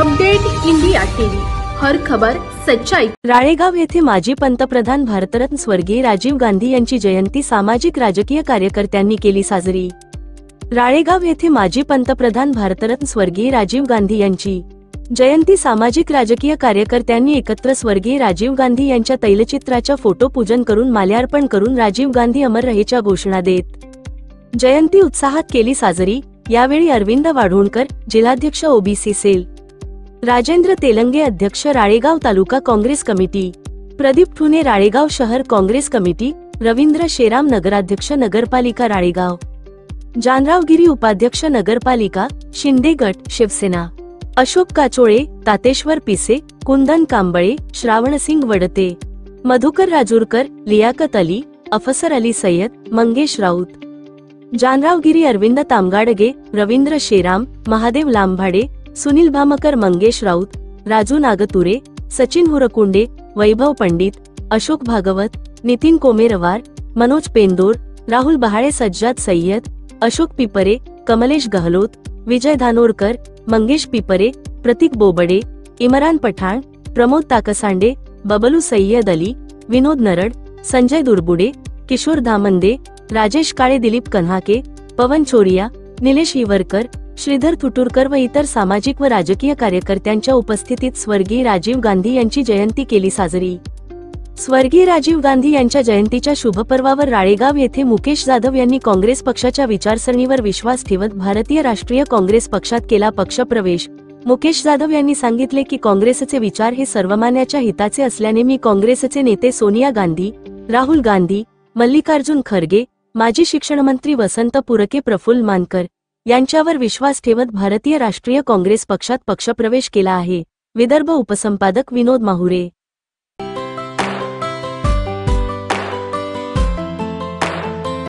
Update India TV, हर खबर सच्चाई। राळेगाव येथे माजी पंतप्रधान भारतरत्न स्वर्गीय राजीव गांधी यांची जयंती सामाजिक राजकीय कार्यकर्त्यांनी केली साजरी। राळेगाव येथे माजी पंतप्रधान भारतरत्न स्वर्गीय राजीव गांधी यांची जयंती सामाजिक राजकीय कार्यकर्त्यांनी एकत्र स्वर्गीय राजीव गांधी यांच्या तैलचित्राच्या फोटो पूजन करून माल्यार्पण करून राजीव गांधी अमर रहेच्या घोषणा देत जयंती उत्साहात केली साजरी। यावेळी अरविंद वाढोणकर, जिल्हाध्यक्ष ओबीसी सेल, राजेंद्र तेलंगे, अध्यक्ष राळेगाव तालुका काँग्रेस कमिटी, प्रदीप ठुने राळेगाव शहर काँग्रेस कमिटी, रवींद्र शेराम नगराध्यक्ष नगरपालिका राळेगाव, जानराव गिरी उपाध्यक्ष नगरपालिका शिंदे गट शिवसेना, अशोक काचोळे, तातेश्वर पिसे, कुंदन कांबळे, श्रावणसिंग वडते, मधुकर राजूरकर, लियाकत अली, अफसर अली सय्यद, मंगेश राऊत, जानराव गिरी, अरविंद तामगाडगे, रवींद्र शेराम, महादेव लांभाडे, सुनील भामकर, मंगेश राऊत, राजू नागतुरे, सचिन हुरकुंडे, वैभव पंडित, अशोक भागवत, नितीन कोमेरवार, मनोज पेंदोर, राहुल बहाळे, सज्जाद सय्यद, अशोक पिपरे, कमलेश गहलोत, विजय धानोरकर, मंगेश पिपरे, प्रतीक बोबडे, इमरान पठाण, प्रमोद ताकसांडे, बबलू सय्यद अली, विनोद नरड, संजय दुर्बुडे, किशोर धामंदे, राजेश काळे, दिलीप कन्हाके, पवन चोरिया, निलेश हिवरकर, श्रीधर तुटुरकर व इतर सामाजिक व राजकीय कार्यकर्त्यांच्या उपस्थितीत स्वर्गीय राजीव गांधी यांची जयंती केली साजरी। स्वर्गीय राजीव गांधी यांच्या जयंतीच्या शुभपर्वावर राळेगाव येथे मुकेश जाधव यांनी काँग्रेस पक्षाच्या विचारसरणीवर विश्वास ठेवत भारतीय राष्ट्रीय काँग्रेस पक्षात केला पक्षप्रवेश। मुकेश जाधव यांनी सांगितले की काँग्रेसचे विचार हे सर्वमान्याच्या हिताचे असल्याने मी काँग्रेसचे नेते सोनिया गांधी, राहुल गांधी, मल्लिकार्जुन खरगे, माजी शिक्षणमंत्री वसंत पुरके, प्रफुल्ल मानकर यांच्यावर विश्वास ठेवत भारतीय राष्ट्रीय काँग्रेस पक्षात पक्षप्रवेश केला आहे। विदर्भ उपसंपादक विनोद माहुरे।